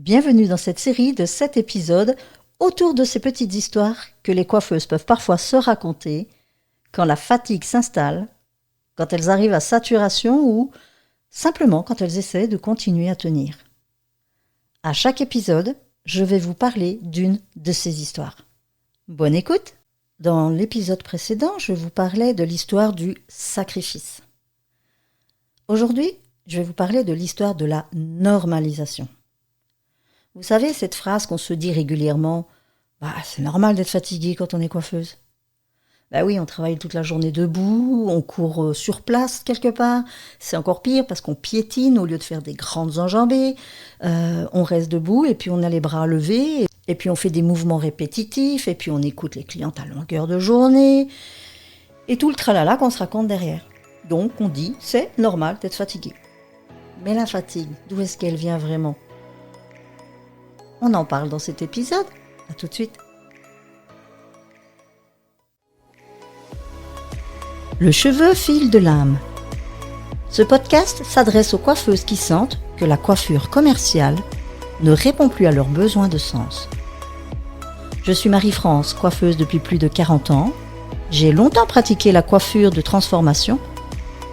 Bienvenue dans cette série de 7 épisodes autour de ces petites histoires que les coiffeuses peuvent parfois se raconter quand la fatigue s'installe, quand elles arrivent à saturation ou simplement quand elles essaient de continuer à tenir. À chaque épisode, je vais vous parler d'une de ces histoires. Bonne écoute! Dans l'épisode précédent, je vous parlais de l'histoire du sacrifice. Aujourd'hui, je vais vous parler de l'histoire de la normalisation. Vous savez, cette phrase qu'on se dit régulièrement, « c'est normal d'être fatigué quand on est coiffeuse ». Oui, on travaille toute la journée debout, on court sur place quelque part. C'est encore pire parce qu'on piétine au lieu de faire des grandes enjambées. On reste debout et puis on a les bras levés. Et puis on fait des mouvements répétitifs. Et puis on écoute les clientes à longueur de journée. Et tout le tralala qu'on se raconte derrière. Donc on dit, c'est normal d'être fatigué. Mais la fatigue, d'où est-ce qu'elle vient vraiment ? On en parle dans cet épisode. À tout de suite. Le cheveu file de l'âme. Ce podcast s'adresse aux coiffeuses qui sentent que la coiffure commerciale ne répond plus à leurs besoins de sens. Je suis Marie-France, coiffeuse depuis plus de 40 ans. J'ai longtemps pratiqué la coiffure de transformation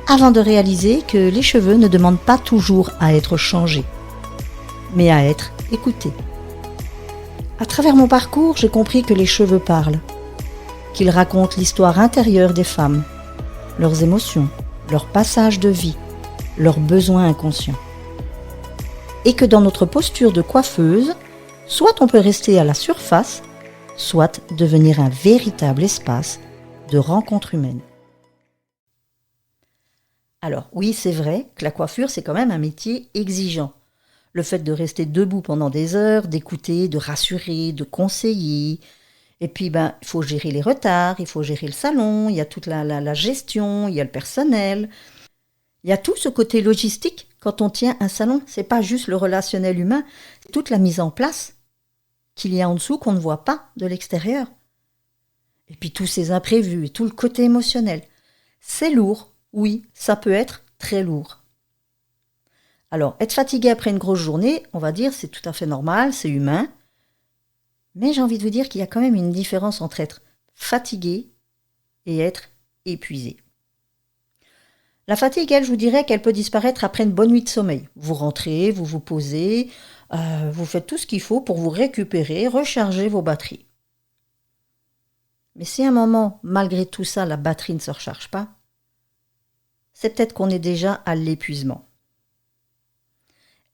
avant de réaliser que les cheveux ne demandent pas toujours à être changés, mais à être écoutés. À travers mon parcours, j'ai compris que les cheveux parlent, qu'ils racontent l'histoire intérieure des femmes, leurs émotions, leurs passages de vie, leurs besoins inconscients. Et que dans notre posture de coiffeuse, soit on peut rester à la surface, soit devenir un véritable espace de rencontre humaine. Alors oui, c'est vrai que la coiffure, c'est quand même un métier exigeant. Le fait de rester debout pendant des heures, d'écouter, de rassurer, de conseiller. Et puis, il faut gérer les retards, il faut gérer le salon, il y a toute la gestion, il y a le personnel. Il y a tout ce côté logistique quand on tient un salon. C'est pas juste le relationnel humain, c'est toute la mise en place qu'il y a en dessous qu'on ne voit pas de l'extérieur. Et puis tous ces imprévus et tout le côté émotionnel. C'est lourd, oui, ça peut être très lourd. Alors, être fatigué après une grosse journée, on va dire, c'est tout à fait normal, c'est humain. Mais j'ai envie de vous dire qu'il y a quand même une différence entre être fatigué et être épuisé. La fatigue, elle, je vous dirais qu'elle peut disparaître après une bonne nuit de sommeil. Vous rentrez, vous vous posez, vous faites tout ce qu'il faut pour vous récupérer, recharger vos batteries. Mais si à un moment, malgré tout ça, la batterie ne se recharge pas, c'est peut-être qu'on est déjà à l'épuisement.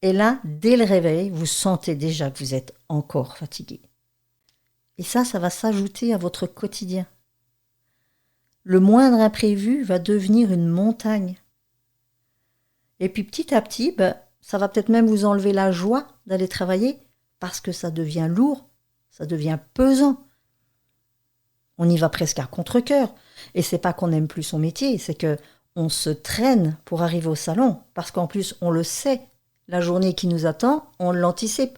Et là, dès le réveil, vous sentez déjà que vous êtes encore fatigué. Et ça va s'ajouter à votre quotidien. Le moindre imprévu va devenir une montagne. Et puis petit à petit, ça va peut-être même vous enlever la joie d'aller travailler parce que ça devient lourd, ça devient pesant. On y va presque à contre-cœur. Et c'est pas qu'on n'aime plus son métier, c'est que on se traîne pour arriver au salon parce qu'en plus, on le sait. La journée qui nous attend, on l'anticipe.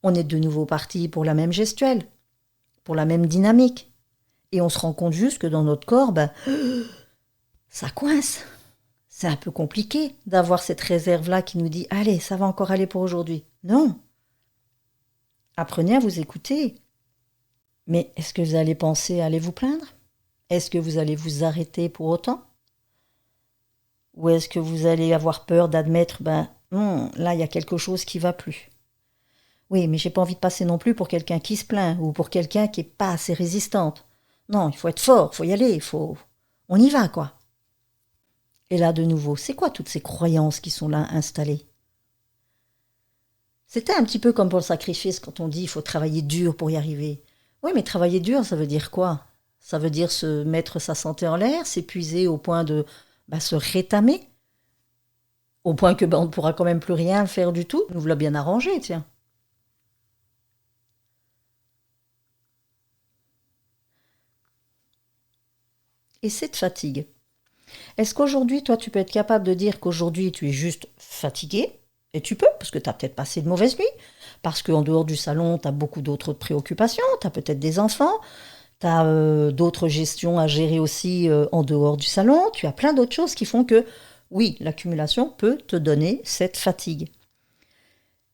On est de nouveau parti pour la même gestuelle, pour la même dynamique. Et on se rend compte juste que dans notre corps, ça coince. C'est un peu compliqué d'avoir cette réserve-là qui nous dit « Allez, ça va encore aller pour aujourd'hui ». Non. Apprenez à vous écouter. Mais est-ce que vous allez penser à aller vous plaindre ? Est-ce que vous allez vous arrêter pour autant ? Ou est-ce que vous allez avoir peur d'admettre là, il y a quelque chose qui va plus. Oui, mais j'ai pas envie de passer non plus pour quelqu'un qui se plaint ou pour quelqu'un qui est pas assez résistante. Non, il faut être fort, il faut y aller, on y va, quoi. Et là, de nouveau, c'est quoi toutes ces croyances qui sont là installées ? C'était un petit peu comme pour le sacrifice quand on dit il faut travailler dur pour y arriver. Oui, mais travailler dur, ça veut dire quoi ? Ça veut dire se mettre sa santé en l'air, s'épuiser au point de se rétamer. Au point que on ne pourra quand même plus rien faire du tout. Nous voilà bien arrangé, tiens. Et cette fatigue. Est-ce qu'aujourd'hui, toi, tu peux être capable de dire qu'aujourd'hui, tu es juste fatigué ? Et tu peux, parce que tu as peut-être passé de mauvaises nuits. Parce qu'en dehors du salon, tu as beaucoup d'autres préoccupations. Tu as peut-être des enfants. Tu as d'autres gestions à gérer aussi en dehors du salon. Tu as plein d'autres choses qui font que oui, l'accumulation peut te donner cette fatigue.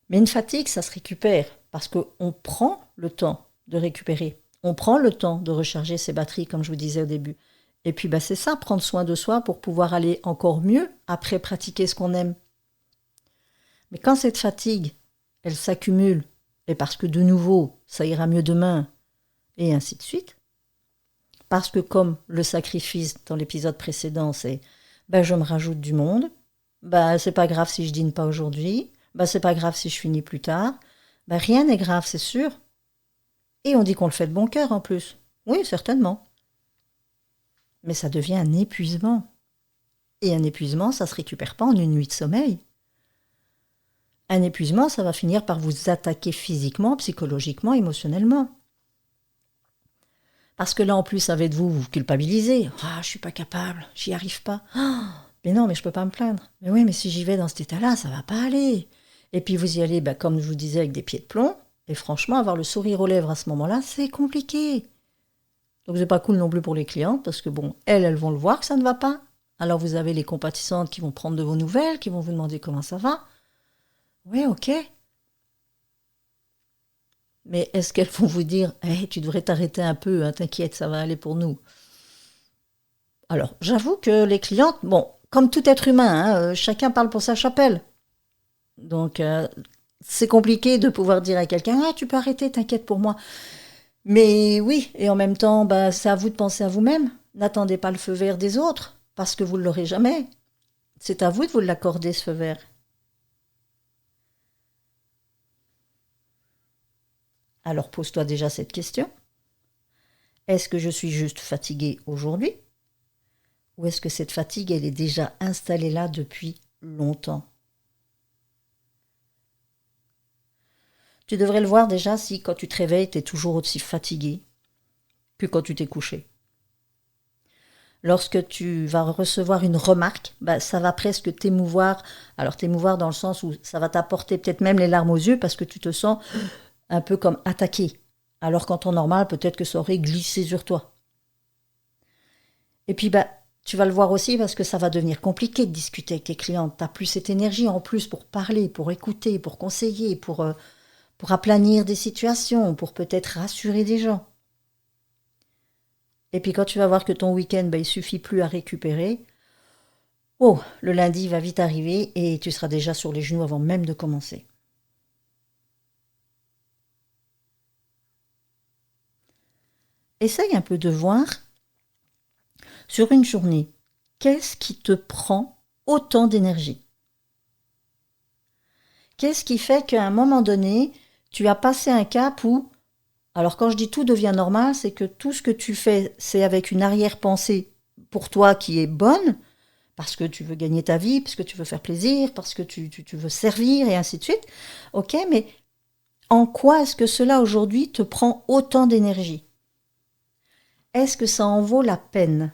Mais une fatigue, ça se récupère parce qu'on prend le temps de récupérer. On prend le temps de recharger ses batteries, comme je vous disais au début. Et puis c'est ça, prendre soin de soi pour pouvoir aller encore mieux après pratiquer ce qu'on aime. Mais quand cette fatigue, elle s'accumule, et parce que de nouveau, ça ira mieux demain, et ainsi de suite, parce que comme le sacrifice dans l'épisode précédent, c'est je me rajoute du monde, c'est pas grave si je dîne pas aujourd'hui, c'est pas grave si je finis plus tard, rien n'est grave, c'est sûr. Et on dit qu'on le fait de bon cœur en plus. Oui, certainement. Mais ça devient un épuisement. Et un épuisement, ça ne se récupère pas en une nuit de sommeil. Un épuisement, ça va finir par vous attaquer physiquement, psychologiquement, émotionnellement. Parce que là, en plus, avec vous, vous culpabilisez. « Ah, je suis pas capable, j'y arrive pas. Mais non, mais je peux pas me plaindre. Mais oui, mais si j'y vais dans cet état-là, ça va pas aller. » Et puis vous y allez, comme je vous disais, avec des pieds de plomb. Et franchement, avoir le sourire aux lèvres à ce moment-là, c'est compliqué. Donc c'est pas cool non plus pour les clientes, parce que elles vont le voir que ça ne va pas. Alors vous avez les compatissantes qui vont prendre de vos nouvelles, qui vont vous demander comment ça va. Oui, ok. Mais est-ce qu'elles vont vous dire hey, tu devrais t'arrêter un peu, hein, t'inquiète, ça va aller pour nous. Alors, j'avoue que les clientes, comme tout être humain, chacun parle pour sa chapelle. Donc, c'est compliqué de pouvoir dire à quelqu'un tu peux arrêter, t'inquiète pour moi. Mais oui, et en même temps, c'est à vous de penser à vous-même. N'attendez pas le feu vert des autres, parce que vous ne l'aurez jamais. C'est à vous de vous l'accorder, ce feu vert. Alors pose-toi déjà cette question. Est-ce que je suis juste fatiguée aujourd'hui? Ou est-ce que cette fatigue, elle est déjà installée là depuis longtemps? Tu devrais le voir déjà si quand tu te réveilles, tu es toujours aussi fatigué que quand tu t'es couché. Lorsque tu vas recevoir une remarque, ça va presque t'émouvoir. Alors t'émouvoir dans le sens où ça va t'apporter peut-être même les larmes aux yeux parce que tu te sens un peu comme attaqué. Alors qu'en temps normal, peut-être que ça aurait glissé sur toi. Et puis tu vas le voir aussi parce que ça va devenir compliqué de discuter avec tes clientes. Tu n'as plus cette énergie en plus pour parler, pour écouter, pour conseiller, pour aplanir des situations, pour peut-être rassurer des gens. Et puis quand tu vas voir que ton week-end, il suffit plus à récupérer, le lundi va vite arriver et tu seras déjà sur les genoux avant même de commencer. Essaye un peu de voir sur une journée, qu'est-ce qui te prend autant d'énergie? Qu'est-ce qui fait qu'à un moment donné, tu as passé un cap où, alors quand je dis tout devient normal, c'est que tout ce que tu fais, c'est avec une arrière-pensée pour toi qui est bonne, parce que tu veux gagner ta vie, parce que tu veux faire plaisir, parce que tu veux servir et ainsi de suite. Ok, mais en quoi est-ce que cela aujourd'hui te prend autant d'énergie? Est-ce que ça en vaut la peine?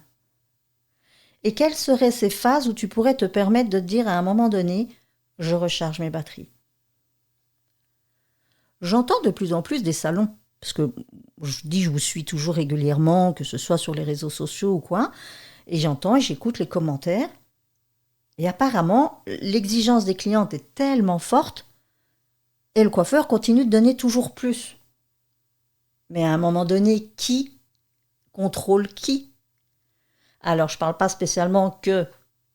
Et quelles seraient ces phases où tu pourrais te permettre de te dire à un moment donné, je recharge mes batteries? J'entends de plus en plus des salons, parce que je vous suis toujours régulièrement, que ce soit sur les réseaux sociaux ou quoi, et j'entends et j'écoute les commentaires. Et apparemment, l'exigence des clientes est tellement forte, et le coiffeur continue de donner toujours plus. Mais à un moment donné, qui contrôle qui? Alors, je ne parle pas spécialement que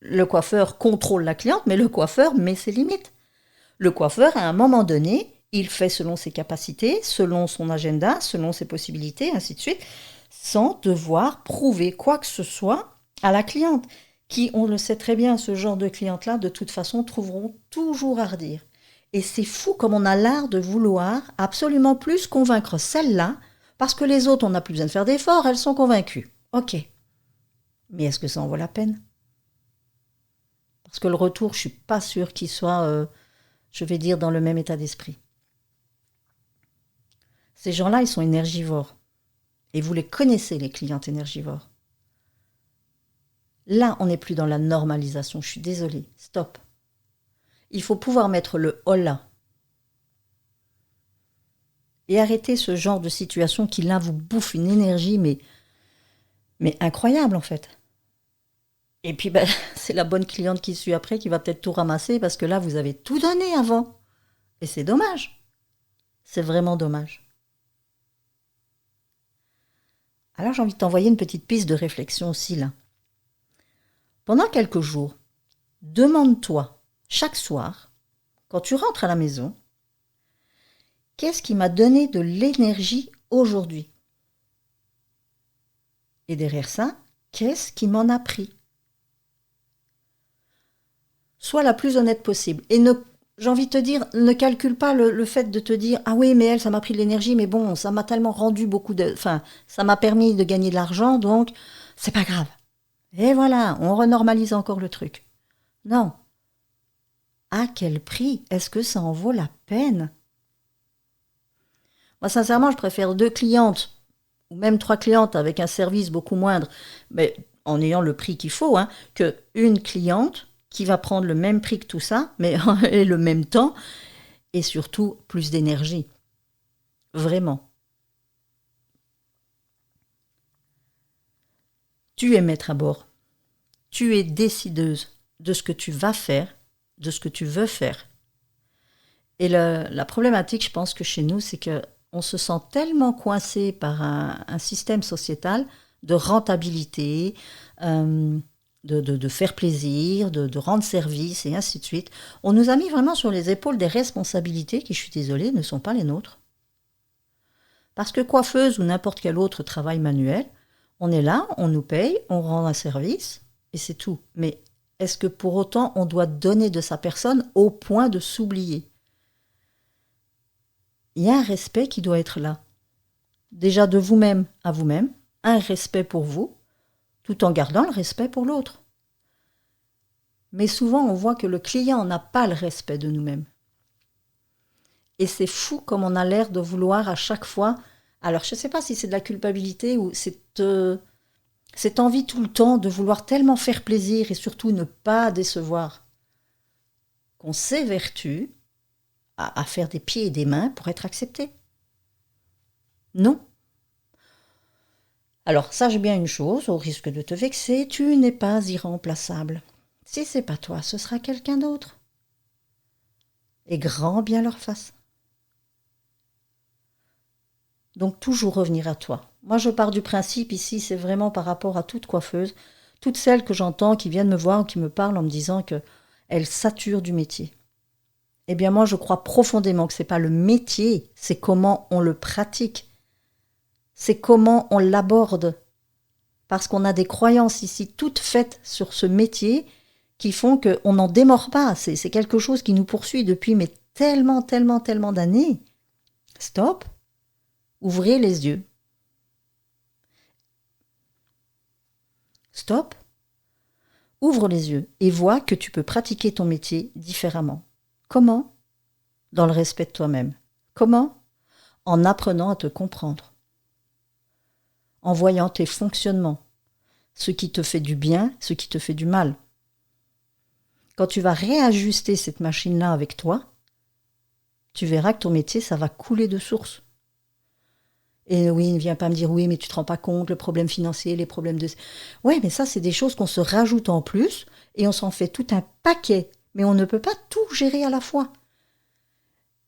le coiffeur contrôle la cliente, mais le coiffeur met ses limites. Le coiffeur, à un moment donné, il fait selon ses capacités, selon son agenda, selon ses possibilités, ainsi de suite, sans devoir prouver quoi que ce soit à la cliente, qui, on le sait très bien, ce genre de clientes-là, de toute façon, trouveront toujours à redire. Et c'est fou comme on a l'art de vouloir absolument plus convaincre celle-là, parce que les autres, on n'a plus besoin de faire d'efforts, elles sont convaincues. Ok. Mais est-ce que ça en vaut la peine? Parce que le retour, je ne suis pas sûre qu'il soit, je vais dire, dans le même état d'esprit. Ces gens-là, ils sont énergivores. Et vous les connaissez, les clientes énergivores. Là, on n'est plus dans la normalisation. Je suis désolée. Stop. Il faut pouvoir mettre le holà. Et arrêter ce genre de situation qui, là, vous bouffe une énergie, mais incroyable, en fait. Et puis, c'est la bonne cliente qui suit après qui va peut-être tout ramasser parce que là, vous avez tout donné avant. Et c'est dommage. C'est vraiment dommage. Alors j'ai envie de t'envoyer une petite piste de réflexion aussi là. Pendant quelques jours, demande-toi chaque soir, quand tu rentres à la maison, qu'est-ce qui m'a donné de l'énergie aujourd'hui? Et derrière ça, qu'est-ce qui m'en a pris? Sois la plus honnête possible. Et j'ai envie de te dire, ne calcule pas le fait de te dire « Ah oui, mais elle, ça m'a pris de l'énergie, mais bon, ça m'a tellement rendu ça m'a permis de gagner de l'argent, donc c'est pas grave. » Et voilà, on renormalise encore le truc. Non. À quel prix? Est-ce que ça en vaut la peine? Moi, sincèrement, je préfère 2 clientes, ou même 3 clientes avec un service beaucoup moindre, mais en ayant le prix qu'il faut, que une cliente qui va prendre le même prix que tout ça, mais et le même temps, et surtout plus d'énergie. Vraiment. Tu es maître à bord. Tu es décideuse de ce que tu vas faire, de ce que tu veux faire. Et la problématique, je pense que chez nous, c'est qu'on se sent tellement coincé par un système sociétal de rentabilité, de faire plaisir, de rendre service et ainsi de suite. On nous a mis vraiment sur les épaules des responsabilités qui, je suis désolée, ne sont pas les nôtres. Parce que coiffeuse ou n'importe quel autre travail manuel, on est là, on nous paye, on rend un service et c'est tout. Mais est-ce que pour autant on doit donner de sa personne au point de s'oublier? Il y a un respect qui doit être là. Déjà de vous-même à vous-même, un respect pour vous, tout en gardant le respect pour l'autre. Mais souvent, on voit que le client n'a pas le respect de nous-mêmes. Et c'est fou comme on a l'air de vouloir à chaque fois... Alors, je ne sais pas si c'est de la culpabilité ou cette envie tout le temps de vouloir tellement faire plaisir et surtout ne pas décevoir, qu'on s'évertue à faire des pieds et des mains pour être accepté. Non. Alors, sache bien une chose, au risque de te vexer, tu n'es pas irremplaçable. Si c'est pas toi, ce sera quelqu'un d'autre. Et grand bien leur face. Donc, toujours revenir à toi. Moi, je pars du principe ici, c'est vraiment par rapport à toute coiffeuse, toutes celles que j'entends qui viennent me voir ou qui me parlent en me disant qu'elles saturent du métier. Eh bien, moi, je crois profondément que ce n'est pas le métier, c'est comment on le pratique. C'est comment on l'aborde. Parce qu'on a des croyances ici toutes faites sur ce métier qui font qu'on n'en démord pas. C'est quelque chose qui nous poursuit depuis mais tellement d'années. Stop. Ouvrez les yeux. Stop. Ouvre les yeux et vois que tu peux pratiquer ton métier différemment. Comment? Dans le respect de toi-même. Comment? En apprenant à te comprendre. En voyant tes fonctionnements. Ce qui te fait du bien, ce qui te fait du mal. Quand tu vas réajuster cette machine-là avec toi, tu verras que ton métier, ça va couler de source. Et oui, ne viens pas me dire, oui, mais tu te rends pas compte, le problème financier, les problèmes de... Oui, mais ça, c'est des choses qu'on se rajoute en plus et on s'en fait tout un paquet. Mais on ne peut pas tout gérer à la fois.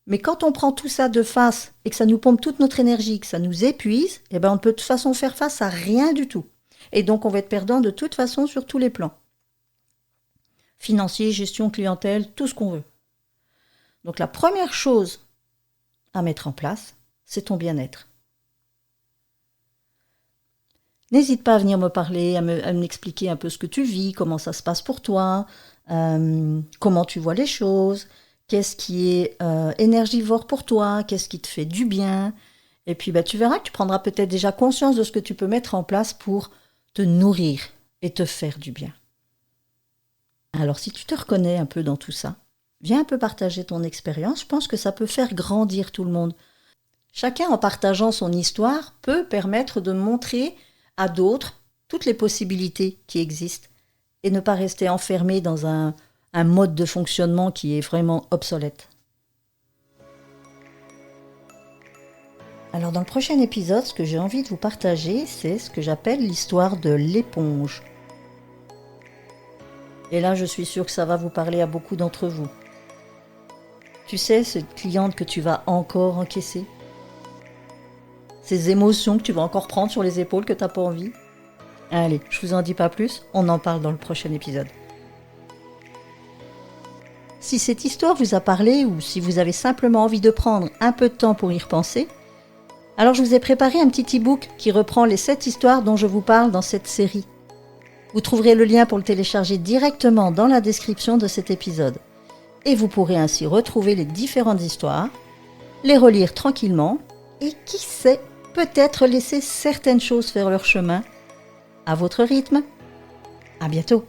Mais quand on prend tout ça de face et que ça nous pompe toute notre énergie, que ça nous épuise, eh ben on ne peut de toute façon faire face à rien du tout. Et donc, on va être perdant de toute façon sur tous les plans. Financier, gestion, clientèle, tout ce qu'on veut. Donc, la première chose à mettre en place, c'est ton bien-être. N'hésite pas à venir me parler, à m'expliquer un peu ce que tu vis, comment ça se passe pour toi, comment tu vois les choses, qu'est-ce qui est énergivore pour toi, qu'est-ce qui te fait du bien. Et puis, tu verras que tu prendras peut-être déjà conscience de ce que tu peux mettre en place pour te nourrir et te faire du bien. Alors, si tu te reconnais un peu dans tout ça, viens un peu partager ton expérience. Je pense que ça peut faire grandir tout le monde. Chacun, en partageant son histoire, peut permettre de montrer à d'autres toutes les possibilités qui existent et ne pas rester enfermé dans un mode de fonctionnement qui est vraiment obsolète. Alors dans le prochain épisode, ce que j'ai envie de vous partager, c'est ce que j'appelle l'histoire de l'éponge. Et là, je suis sûre que ça va vous parler à beaucoup d'entre vous. Tu sais, cette cliente que tu vas encore encaisser. Ces émotions que tu vas encore prendre sur les épaules que tu n'as pas envie. Allez, je vous en dis pas plus, on en parle dans le prochain épisode. Si cette histoire vous a parlé ou si vous avez simplement envie de prendre un peu de temps pour y repenser, alors je vous ai préparé un petit e-book qui reprend les 7 histoires dont je vous parle dans cette série. Vous trouverez le lien pour le télécharger directement dans la description de cet épisode. Et vous pourrez ainsi retrouver les différentes histoires, les relire tranquillement et qui sait, peut-être laisser certaines choses faire leur chemin à votre rythme. À bientôt.